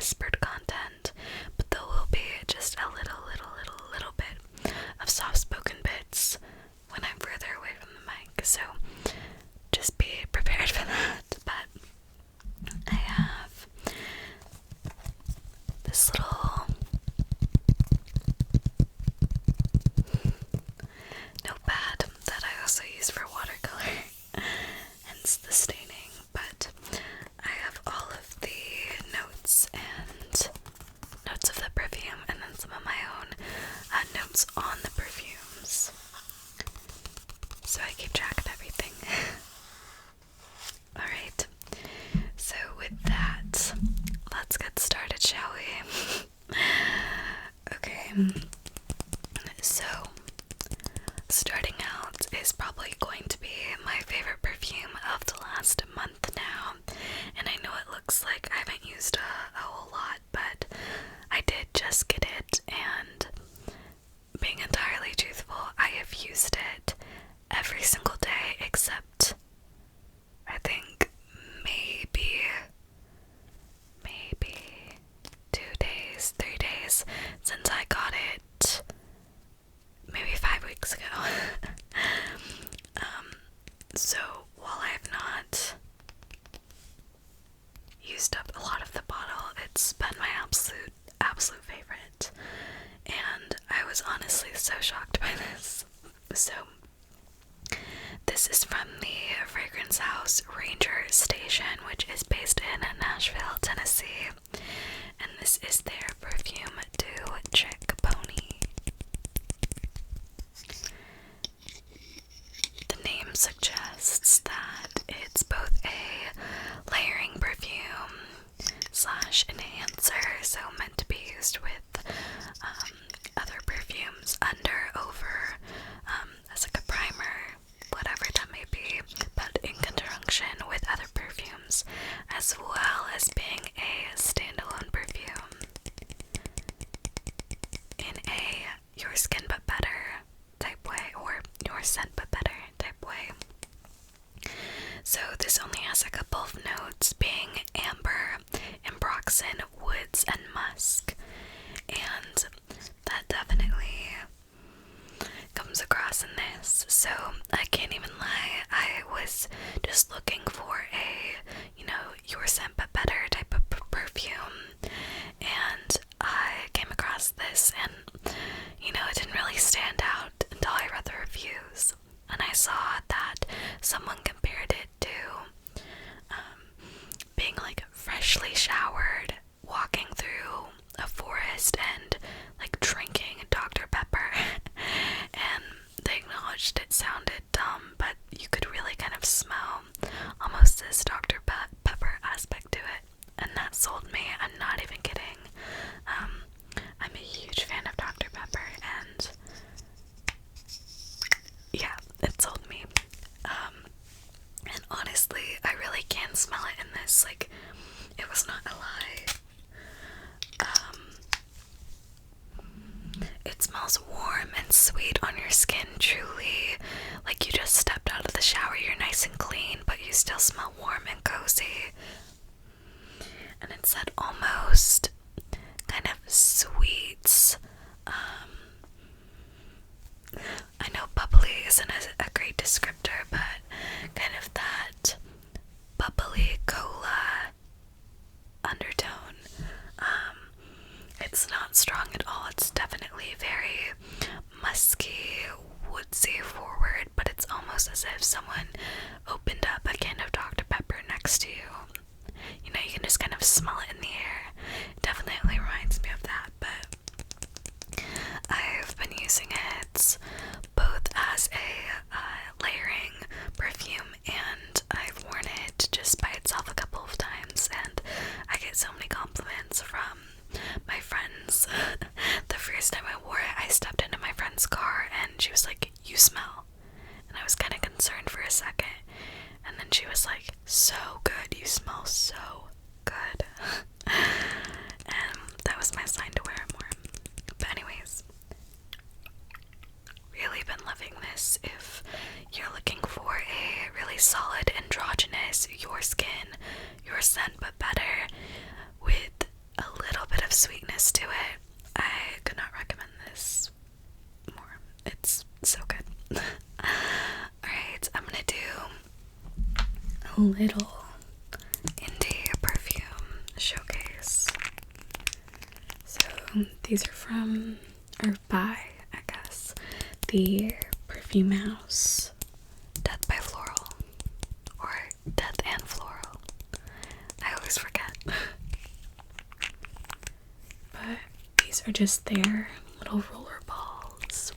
whispered content, but there will be just a little bit of soft-spoken bits when I'm further away from the mic, so just be prepared for that. But I have this little notepad that I also use for watercolor, hence the staining, but I have all of the notes and notes of the perfume, and then some of my own notes on the perfumes, so I keep track of everything. Alright, so with that, let's get started, shall we? Okay, so starting out is probably going to be my favorite perfume of the last month now, and I know it looks like I haven't used a whole lot, but I did just get it, and being entirely truthful, I have used it every single day except I think maybe 2 days, 3 days since I got it, maybe 5 weeks ago. So while I have not used up a lot of the bottle, it's been my absolute favorite, and I was honestly so shocked by this. So this is from the fragrance house Ranger Station, which is based in Nashville, Tennessee, and this is their perfume Do Chick Pony. The name suggests that it's both a layering perfume / enhancer, so meant to be used with other perfumes under, over, as like a primer, whatever that may be, but in conjunction with other perfumes, as well as being a standalone perfume in a your skin but better type way, or your scent but better type way. So this only has a couple of notes, being amber, ambroxan, woods, and musk, and that definitely comes across in this. So I can't even lie, I was just looking for a, your scent but better type of perfume, and I came across this, and it didn't really stand out until I read the reviews, and I saw that someone compared it to being like freshly showered, walking through a forest, and like drinking Dr. Pepper. And they acknowledged it sounded dumb, but you could really kind of smell almost this Dr. Pepper aspect to it, and that sold me. I'm not even kidding. I'm a huge fan of Dr. Pepper, and yeah, it sold me. And honestly, I really can smell it in this. Like, it was not a lie. It smells warm and sweet on your skin, truly. Like you just stepped out of the shower, you're nice and clean, but you still smell warm and cozy. And it's that almost kind of sweet, I know bubbly isn't a great descriptor, but kind of that bubbly cola undertone. It's not strong at all. It's definitely very musky, woodsy forward, but it's almost as if someone opened up a can of Dr. Pepper next to you. You can just kind of smell it in the air. It definitely reminds me of that, but I've been using it both as a layering perfume, and I've worn it just by itself a couple of times, and I get so many compliments from my friends. The first time I wore it, I stepped into my friend's car and she was like, "You smell." And I was kind of concerned for a second, and then she was like, "So good, you smell so good." And that was my sign to wear it more. But anyways, really been loving this. If you're looking for a really solid androgynous, your skin, your scent but better, with a sweetness to it. I could not recommend this more. It's so good. Alright, I'm gonna do a little indie perfume showcase. So these are from, or by, I guess, the perfume house Death by Floral, or Death and Floral. I always forget. But these are just their little roller balls.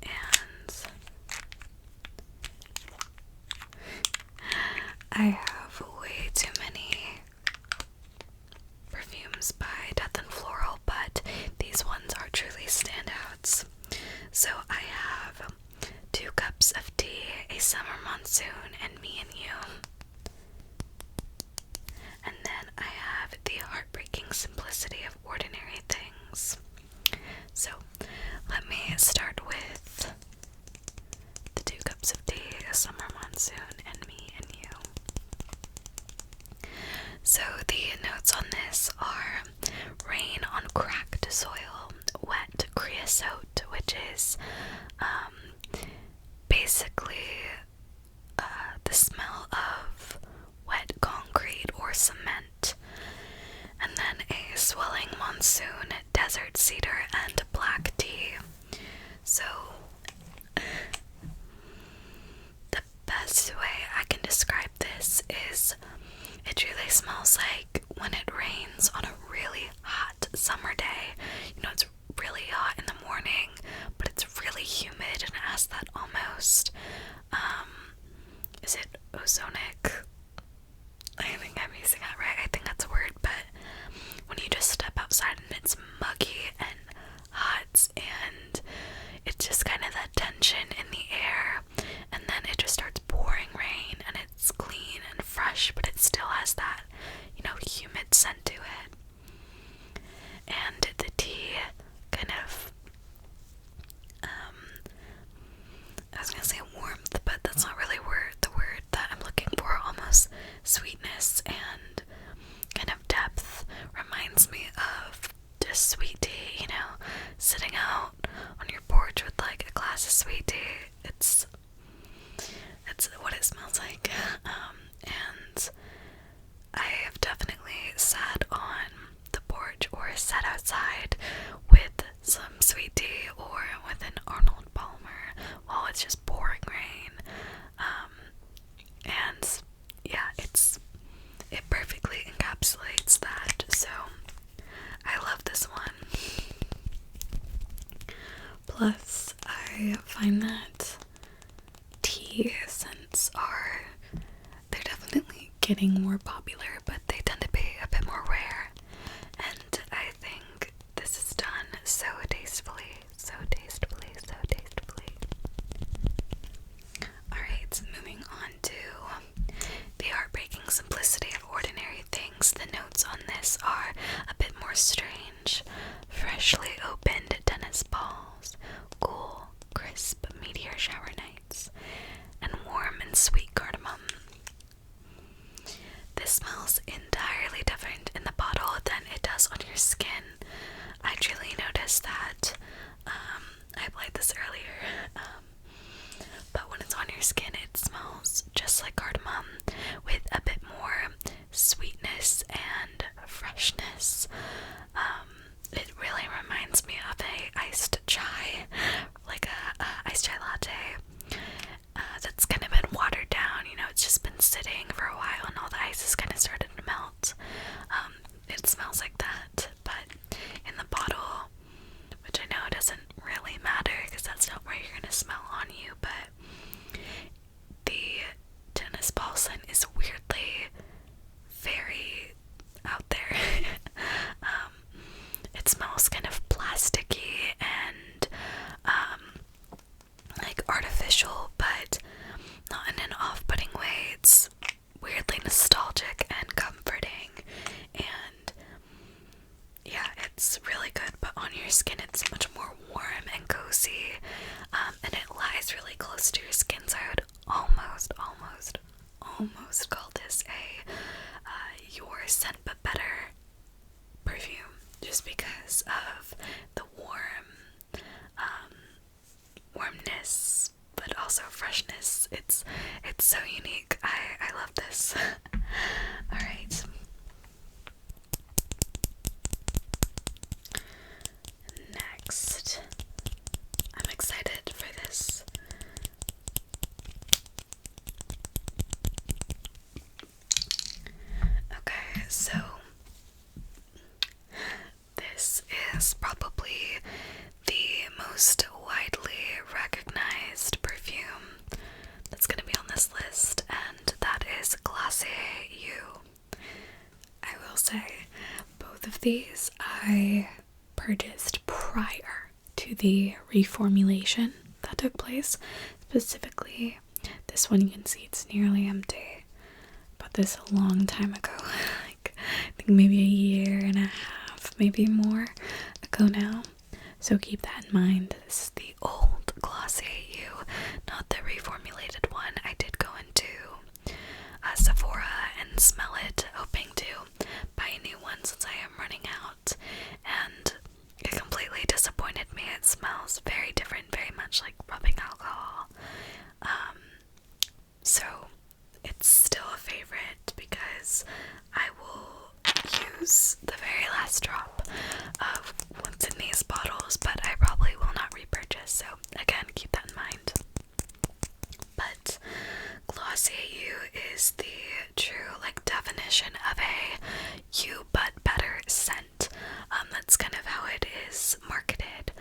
And I have way too many perfumes by Death and Floral, but these ones are truly standouts. So I have 2 cups of tea, a summer monsoon, and me and you. And then I have the heartbreaking simplicity of ordinary things. So let me start with the 2 cups of tea, a summer monsoon, and me and you. So the notes on this are rain on cracked soil, wet creosote, which is basically the smell of wet concrete or cement, and then a swelling monsoon, desert cedar, and black tea. So the best way I can describe this is it really smells like when it rains on a really hot summer day. You know, it's really hot in the morning, but it's really humid and it has that almost, is it ozonic? I think I'm using that right. I think that's a word, but when you just step outside and it's muggy and hot and it's just kind of that tension in the air, and then it just starts pouring rain and it's clean and fresh, but it still has that, you know, humid scent to it. And the tea kind of, I was gonna say warmth, but that's not really the word that I'm looking for. Almost sweetness and kind of depth reminds me of just sweet tea, you know, sitting out on your porch with like a glass of sweet tea. It's what it smells like. And I have definitely sat on the porch or sat outside with some sweet tea or with an Arnold Palmer while it's just pouring rain. And yeah, it perfectly encapsulates that. So I love this one. Plus, I find that tea scents they're definitely getting more popular, but they tend to be a bit more rare. And I think this is done so tastefully. Alright, moving on to the heartbreaking simplicity of ordinary things. The notes on this are a bit more strange. Freshly opened tennis balls, cool, crisp meteor shower nights, and warm and sweet cardamom. This smells entirely different in the bottle than it does on your skin. I truly noticed that. I applied this earlier, but when it's on your skin, it smells just like cardamom with a bit more sweetness and freshness. It really reminds me of a iced chai, like a iced chai latte that's kind of been watered down. You know, it's just been sitting for a while and all the ice has kind of started to melt. It smells like that, but in the bottle, which I know doesn't really matter because that's not where you're going to smell on you, but the Yours Scent But Better perfume, just because of the warmness, but also freshness. It's so unique. I love this. All right. Next, I'm excited for this. Okay, so this is probably the most widely recognized perfume that's going to be on this list, and that is Glossier You. I will say, both of these I purchased prior to the reformulation that took place. Specifically, this one, you can see it's nearly empty. Bought this a long time ago, like I think maybe a year and a half, maybe more ago now. So keep that in mind. This is the old Glossier You, not the reformulated one. I did go into Sephora and smell it, hoping to buy a new one since I am running out, and it completely disappointed me. It smells very different, very much like rubbing alcohol. So it's still a favorite because I will use the very last drop of what's in these bottles, but I probably will not repurchase, so again, keep that in mind. But Glossier You is the true definition of a you but better scent. That's kind of how it is marketed,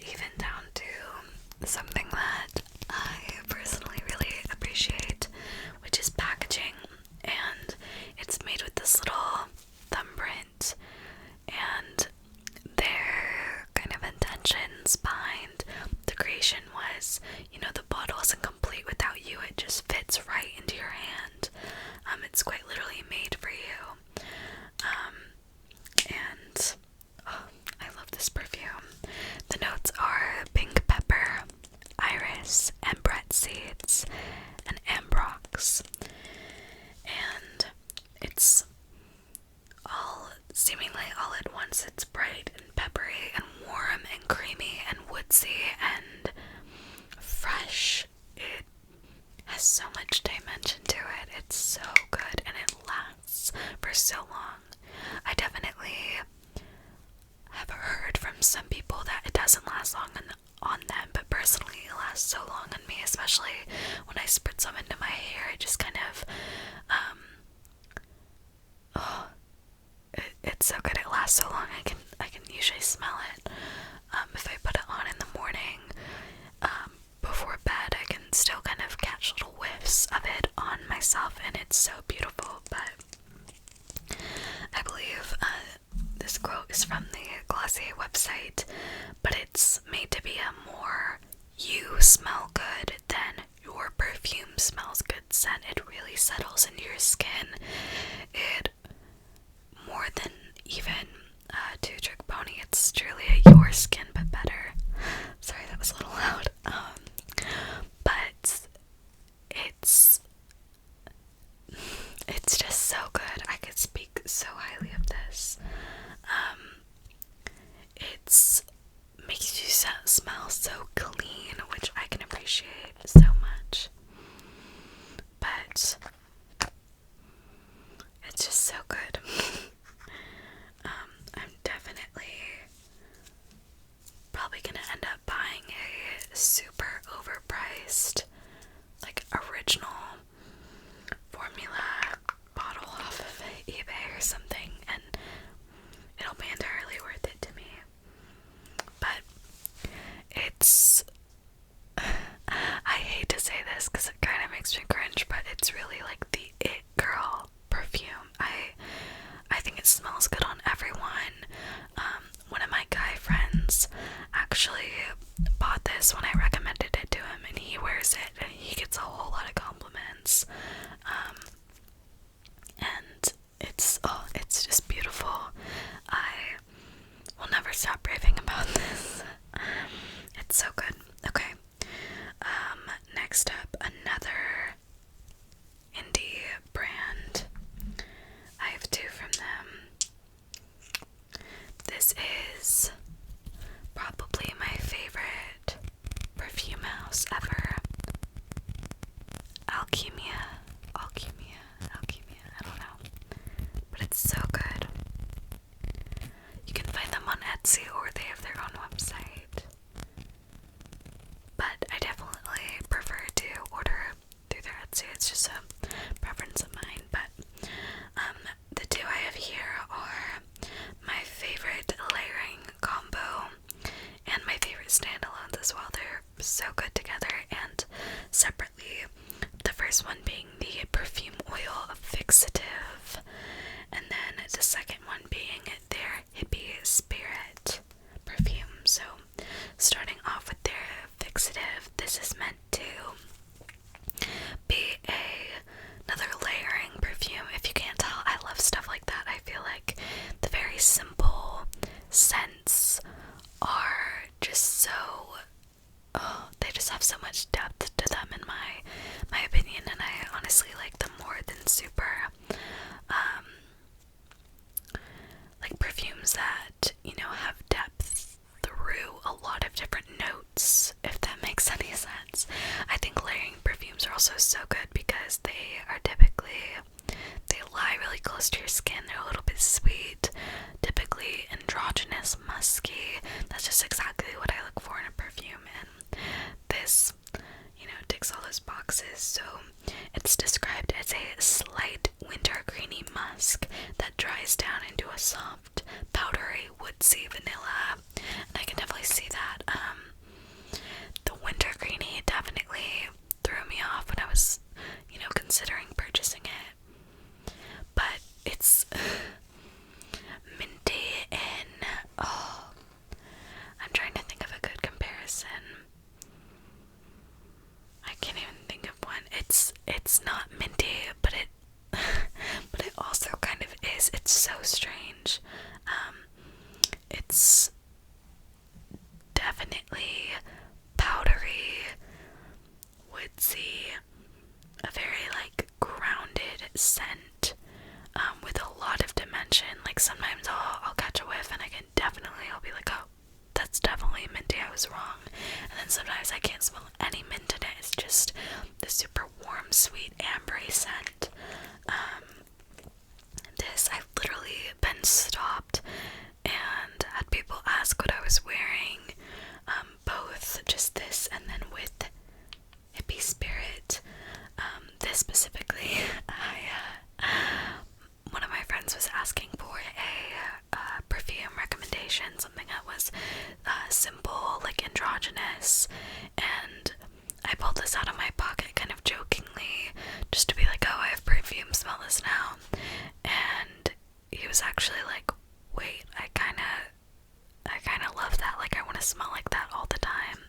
even down to something that I personally really appreciate, which is packaging. And it's made with this little thumbprint, and their kind of intentions behind the creation was, the bottle isn't complete without you. It just fits right into your hand. It's quite literally made for you. And I love this perfume. The notes are pink pepper, iris, ambret seeds, and ambrox. And it's seemingly all at once. It's bright and peppery and warm and creamy and woodsy and fresh. It has so much dimension to it. It's so good, and it lasts for so long. I definitely have heard from some people that it doesn't last long on them, but personally it lasts so long on me, especially when I spritz some into my hair. It just kind of it's so good. It lasts so long. I can usually smell it. If I put it on in the morning before bed, I can still kind of catch little whiffs of it on myself, and it's so beautiful. But I believe this quote is from the Glossier website, but it's made to be a more you smell good than your perfume smells good scent. It really settles into your skin. It, more than even Two Trick Pony, it's truly a your skin but better. Sorry, that was a little loud. But it's just so good. I could speak so highly of this. It's makes you smell so clean, which I can appreciate so much. But it's just so good. I'm definitely probably gonna end up buying a super overpriced, original formula bottle off of eBay or something, and it'll be entirely worth it to me. But it's I hate to say this because it kind of makes me cringe, but it's really the it girl perfume. I think it smells good on everyone. One of my guy friends actually bought this when I recommended it to him, and he wears it and he gets a whole lot of compliments. And it's just beautiful. I will never stop raving about this. It's so good. Okay. Next up, another indie close to your skin. They're a little bit sweet, typically androgynous, musky. That's just exactly what I look for in a perfume, and this, you know, ticks all those boxes. So it's described as a slight wintergreeny musk that dries down into a soft, powdery, woodsy vanilla, and I can definitely see that. The wintergreeny definitely threw me off when I was, you know, considering purchasing it, but it's minty and I'm trying to think of a good comparison. I can't even think of one. It's not minty, but it but it also kind of is. It's so strange. It's definitely powdery, woodsy, a very like grounded scent, with a lot of dimension. Like sometimes I'll catch a whiff and I'll be like, oh, that's definitely minty, I was wrong. And then sometimes I can't smell any mint in it. It's just the super warm, sweet, ambery scent. This, I've literally been stopped and had people ask what I was wearing, both just this and then with Hippie Spirit. This specifically, one of my friends was asking for a perfume recommendation, something that was simple, like androgynous, and I pulled this out of my pocket kind of jokingly, just to be like, oh, I have perfume, smell this now. And he was actually like, wait, I kinda love that, like I want to smell like that all the time.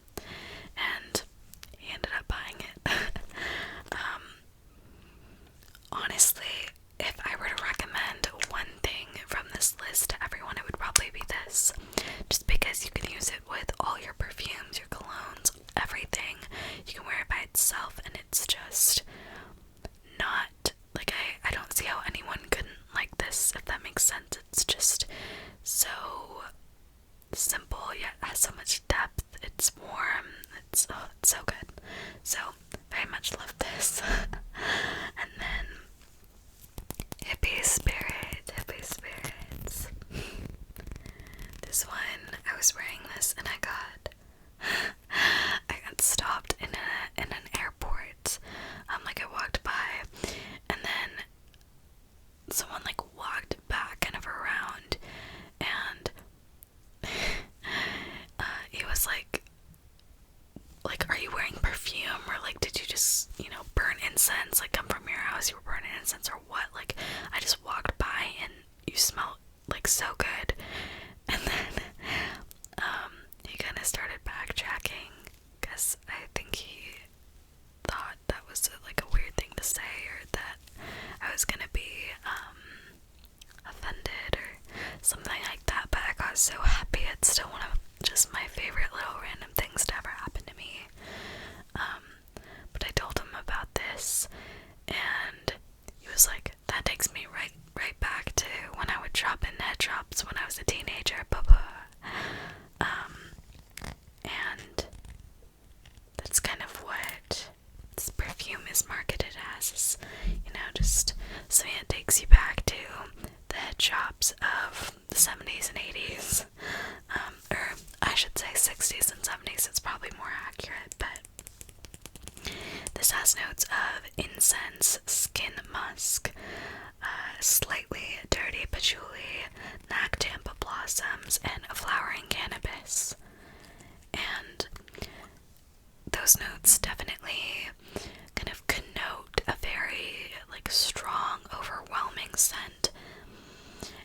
And he ended up buying it. Honestly, if I were to recommend one thing from this list to everyone, it would probably be this. Just because you can use it with all your perfumes, your colognes, everything. You can wear it by itself, and it's just not, like, I don't see how anyone couldn't like this, if that makes sense. It's just so simple, yet has so much depth. It's warm. It's so good. So, very much love this. And then Hippie Spirits. This one, I was wearing this and I got stopped in an airport. Like I walked by and then someone like walked back kind of around and he was like, are you wearing perfume, or like did you just, you know, burn incense, like come from your house, you were burning incense or what? Like I just walked by and you smell like so good. And then he kind of started backtracking because I think he thought that was like a weird thing to say, or that I was gonna be offended or something like that. But I got so happy. It's still one of just my favorite little random things to ever happen to me. But I told him about this and he was like, that takes me right back to when I would shop in head shops when I was a teenager, and that's kind of what this perfume is marketed as, you know, just something that takes you back to the head shops of the 70s and 80s, or I should say 60s and 70s, it's probably more accurate. But this has notes of incense, skin musk, slightly dirty patchouli, nactampa blossoms, and flowering cannabis. And those notes definitely kind of connote a very like strong, overwhelming scent.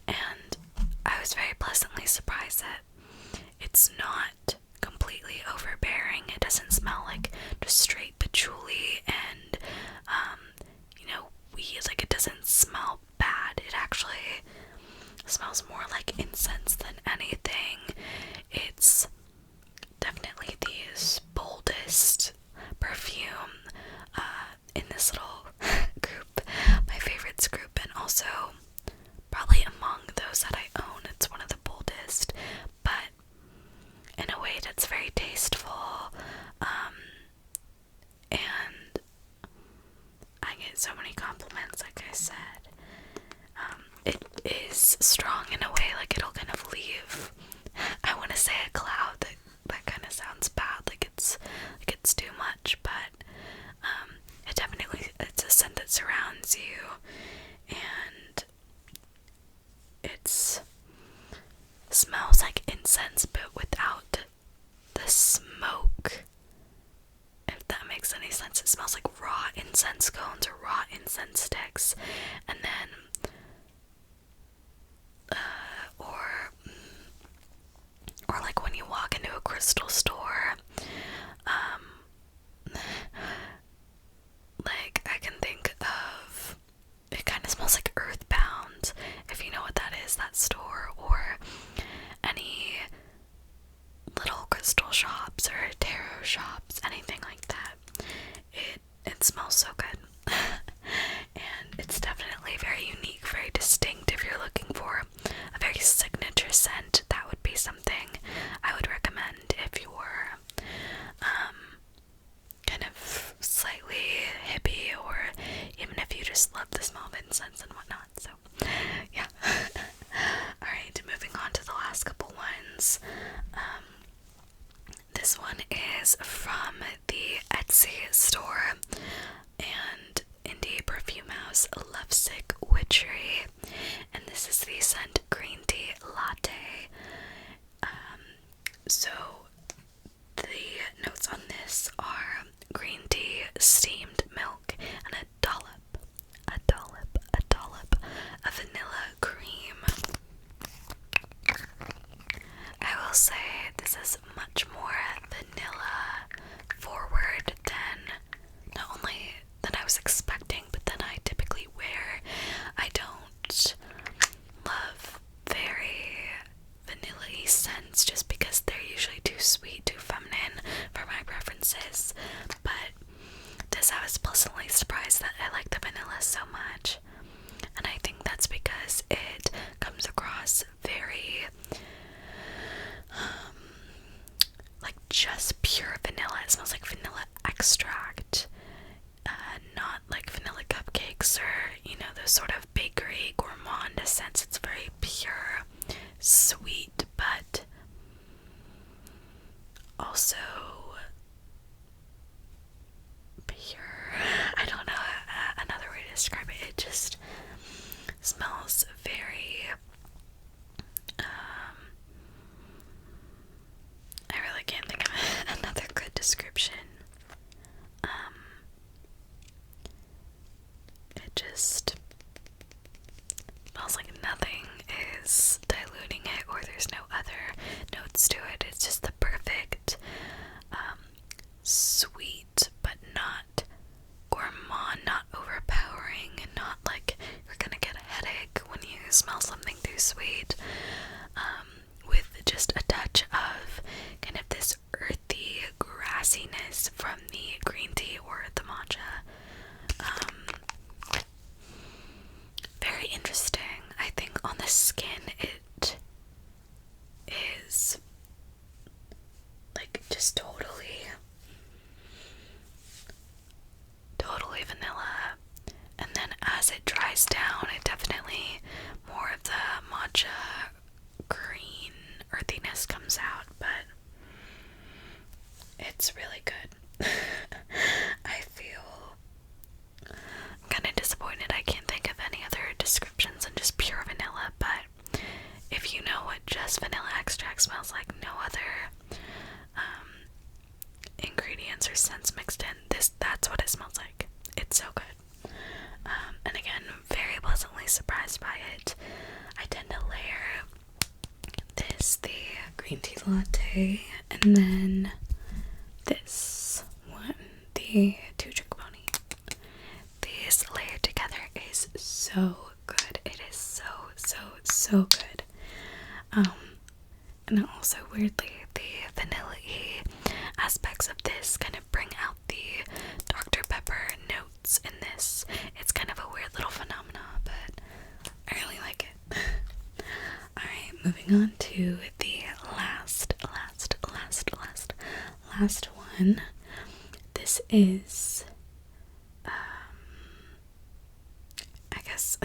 And I was very pleasantly surprised that it's not completely overbearing. It doesn't smell like just straight patchouli and you know, weed. Like it doesn't smell bad. It actually smells more like incense than anything. It's definitely the boldest perfume in this little group, my favorites group, and also probably among those that I own. It's one of the boldest, but in a way that's very tasteful, and I get so many compliments, like I said. it is strong in a way, like it'll kind of leave, I want to say a cloud, that kind of sounds bad, like it's too much, but it definitely, it's a scent that surrounds you, and it's smells like incense but without the smoke, if that makes any sense. It smells like raw incense cones or raw incense sticks, and then or like when you walk into a crystal store, like I can think of, it kind of smells like Earthbound, if you know what that is, that store, or any little crystal shops or tarot shops, anything like that. It smells so good. And it's definitely very unique, very distinct. If you're looking for a very signature scent, that would be something I would recommend if you're kind of slightly hippie, or even if you just love the smell of incense and whatnot. So yeah. Alright, moving on to the last couple ones. This one is from the Etsy store and indie perfume house Lovesick Witchery, and this is the scent Green Tea Latte. So the notes on this are green tea, steamed milk, and a dollop of vanilla cream. I will say this is much more vanilla forward than, not only than I was expecting, but than I typically wear. I don't love very vanilla-y scents just because they're usually too sweet, too feminine for my preferences, but this, I was pleasantly surprised that I like the vanilla so much, and I think that's because it comes across very like just pure vanilla. It smells like vanilla extract, not like vanilla cupcakes or, you know, those sort of bakery gourmand scents. It's very pure, sweet, but also pure. I don't know another way to describe it. It just smells very I really can't think of another good description. It just smells like nothing is diluting it, or there's no other notes to it. It's just the perfect sweet, but not gourmand, not overpowering, and not like you're gonna get a headache when you smell something too sweet. With just a touch of kind of this earthy grassiness from the green tea or the matcha. Very interesting. I think on the skin it is like just totally vanilla, and then as it dries down, it definitely, more of the matcha green earthiness comes out, but it's really good. I feel kind of disappointed I can't think of any other descriptions than just pure vanilla, but if you know what just vanilla extract smells like, no other ingredients or scents mixed in, that's what it smells like. It's so good. And again, very pleasantly surprised by it. I tend to layer this, the green tea latte, and then this one, the two trick pony. These layered together is so good. It is so good. And also weirdly, the vanilla-y aspects of this kind of bring out the Dr. Pepper notes in this. It's kind of a weird little phenomena, but I really like it. Alright, moving on to the last one. This is I guess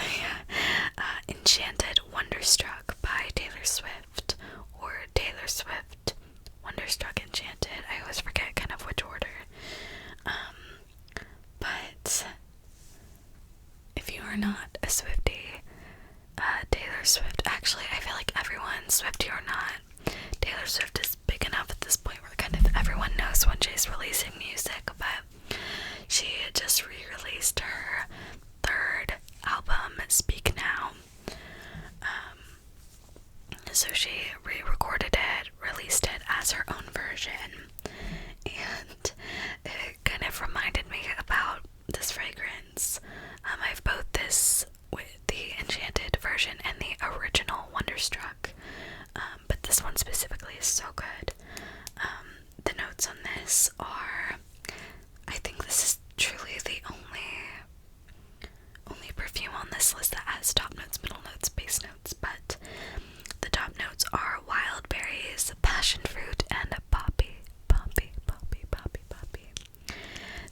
are not a Swiftie, Taylor Swift, actually, I feel like everyone, Swiftie or not, Taylor Swift is big enough at this point where kind of everyone knows when she's releasing music, but she just re-released her third album, Speak Now. So she re-recorded it, released it as her own version, and it kind of reminded me about this fragrance. I have both this with the Enchanted version and the original Wonderstruck, but this one specifically is so good. The notes on this are, I think this is truly the only perfume on this list that has top notes, middle notes, base notes, but the top notes are wild berries, passion fruit, and poppy.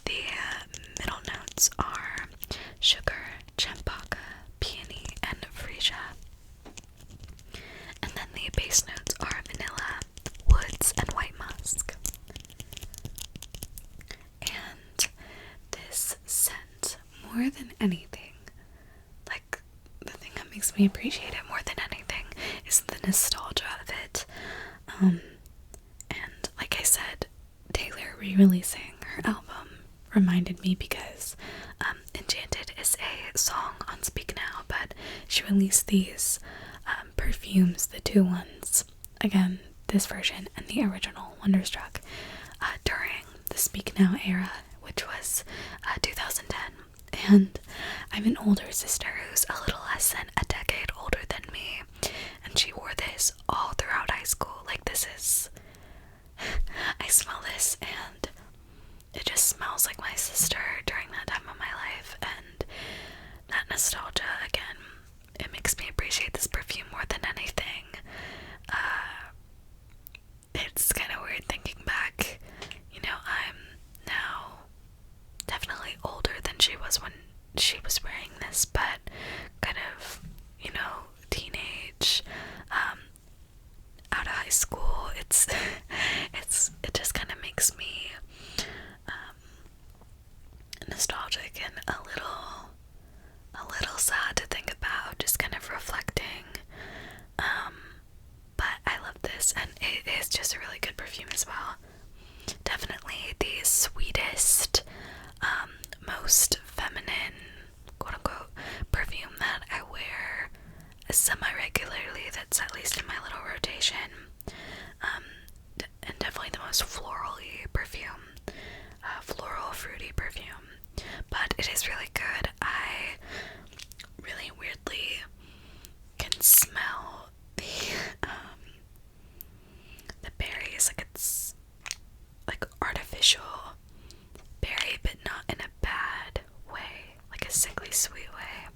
The middle notes are sugar, champaca, peony, and freesia. And then the base notes are vanilla, woods, and white musk. And this scent, more than anything, like the thing that makes me appreciate it more than anything is the nostalgia of it. And like I said, Taylor re-releasing her album reminded me because Enchanted is a song on Speak Now, but she released these perfumes, the two ones, again, this version and the original Wonderstruck, during the Speak Now era, which was 2010. And I have an older sister who's a little less than a decade older than me, and she wore this all throughout high school. Like, this is, I smell this and it just smells like my sister during that time of my life, and that nostalgia, again, it makes me appreciate this perfume more than anything. It's kind of weird thinking back, you know, I'm now definitely older than she was when she was wearing this, but kind of, you know, teenage, out of high school, it just kind of makes me nostalgic and a little sad to think about, just kind of reflecting. But I love this, and it is just a really good perfume as well. Definitely the sweetest, most feminine, quote-unquote, perfume that I wear semi-regularly, that's at least in my little rotation. And definitely the most floral-y perfume, floral, fruity perfume. But it is really good. I really weirdly can smell the berries, like it's like artificial berry, but not in a bad way, like a sickly sweet way.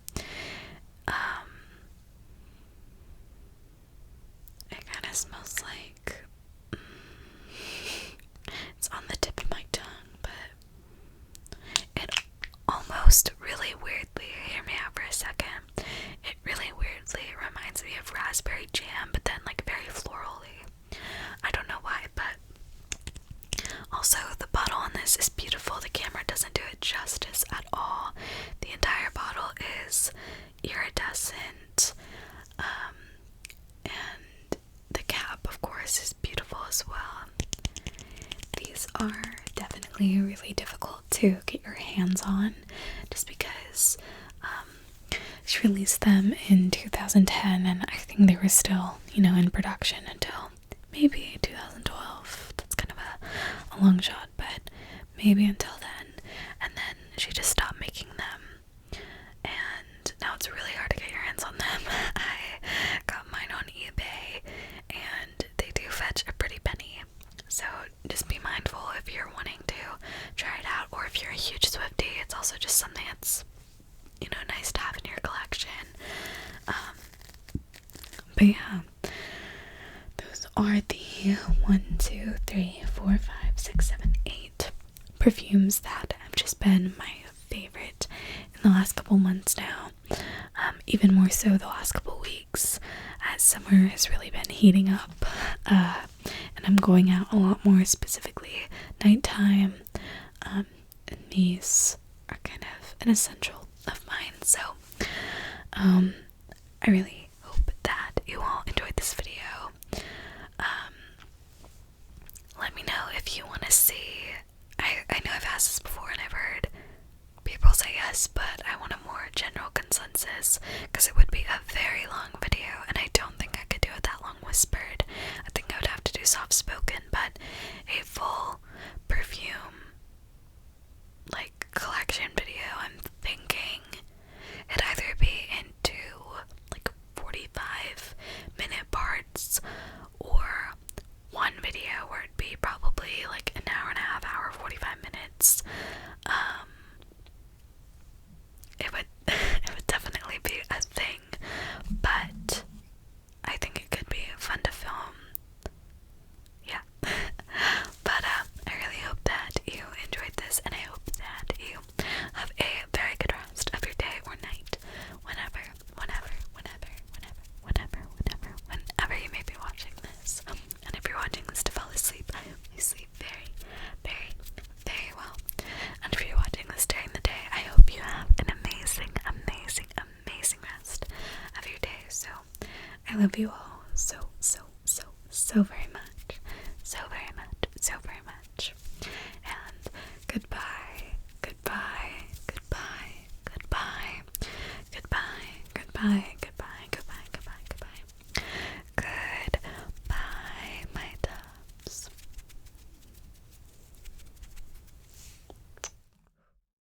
It kind of smells like it's on the tip of my tongue, but it almost really weirdly, hear me out for a second, it really weirdly reminds me of raspberry jam, but then like very florally. I don't know why, but also the bottle on this is beautiful. The camera doesn't do it justice at all. The entire bottle is iridescent, and the cap, of course, is beautiful as well. These are definitely really difficult to get your hands on, just because she released them in 2010, and I think they were still, you know, in production until maybe 2012. That's kind of a long shot, but maybe until then. And then she just stopped making them, and now it's really hard to get your hands on them. I got mine on eBay, and they do fetch a pretty penny. So just be mindful if you're wanting to try it out, or if you're a huge Swiftie, it's also just something that's, you know, nice to have in your collection. But yeah, those are the 8 perfumes that have just been my favorite in the last couple months now. Even more so the last couple weeks, as summer has really been heating up, and I'm going out a lot more, specifically nighttime, and these are kind of an essential of mine. So I really hope that you all enjoyed this video. Let me know if you want to see. I know I've asked this before and I've heard people say yes, but I want a more general consensus because it would be a very long video and I don't think I could do it that long whispered. I think I would have to do soft spoken, but a full perfume like collection video, I'm thinking it'd either be into like 45-minute parts or one video where it'd be probably like an hour and a half, hour, 45 minutes. It would definitely be a thing, but I think it could be fun to film. Yeah. But I really hope that you enjoyed this, and I hope that you have a very good rest of your day or night, whenever you may be watching this. And if you're watching this to fall asleep, I hope you sleep very, very, very well. And if you're watching this during the day, I hope you have an amazing, amazing, amazing rest of your day. So I love you all so very much.